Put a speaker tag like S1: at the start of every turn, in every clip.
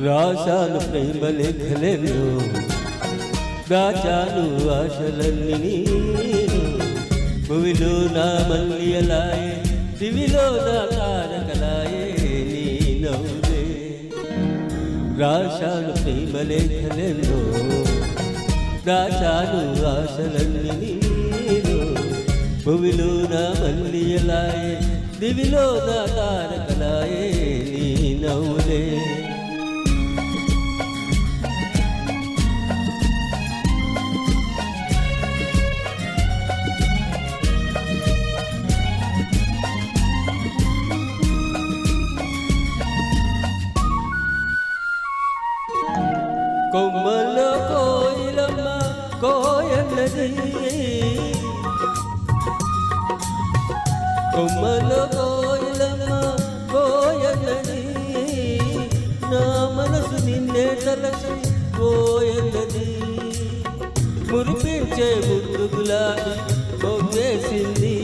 S1: రాశాను ప్రేమ లేఖలెన్నో, దాచాను ఆశలన్నీ నీరు. భువిలో నా మల్లియలాయే, దివిలో నా తారకలాయే నీ నవ్వే. రాశాను ప్రేమ లేఖలెన్నో, దాచాను ఆశలన్నీ నీరు. భువిలో నా మల్లియలాయే, దివిలో నా తారకలాయే నీ నవ్వులే. కొమ్మల్లో కోయిలమ్మ కోయన్నది, కొమ్మల్లో కోయిలమ్మ కోయన్నది. నా మనసు నిన్నే తలచి కోయన్నది. మురిపించే ముద్దు గులాబీ మొగ్గేసింది,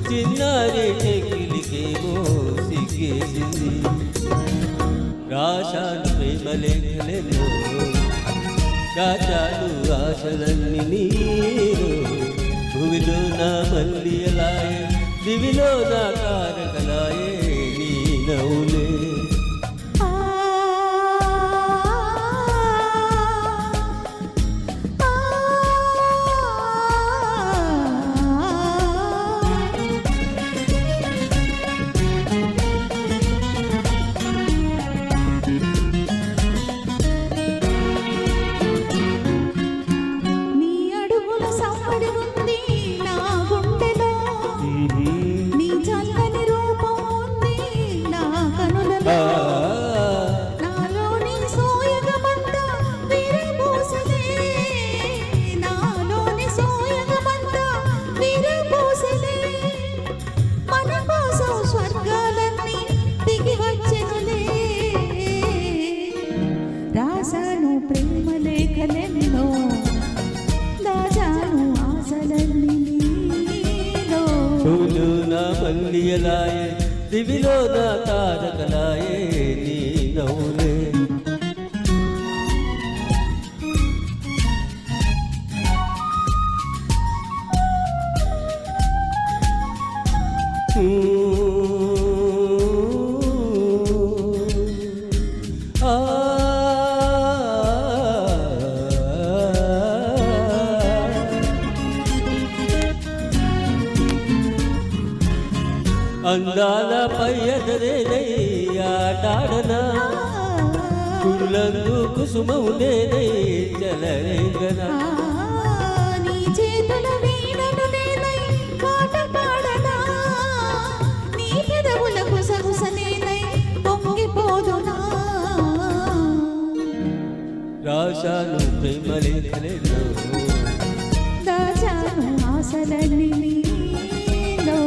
S1: చిన్నారి చెక్కిలికేమో సిగ్గేసింది. రాశాను ప్రేమ లేఖలెన్నో, దాచాను ఆశలన్నీ నీరు. భువిలో నా మల్లియలాయే, దివిలో నా తారకలాయే నీ నవ్వులే.
S2: రాశాను ప్రేమ లేఖలెన్నో, దాచాను ఆశలన్నీ నీలో.
S1: భూమిలో నా మల్లియలాయే, దివిలో నా తారకలాయే నీ నవ్వులే. అందాలపై ఎదరేనై ఆటాడనా, కుర్లందు కుసుమవు నేనై చలరేగనా.
S2: నీ చేతుల వీణను నేనై పాట పాడనా, నీ పెదవుల గుసగుస నేనై పొంగిపోదునా.
S1: రాశాను ప్రేమ లేఖలెన్నో,
S2: దాచాను ఆశలన్నీ నీలో.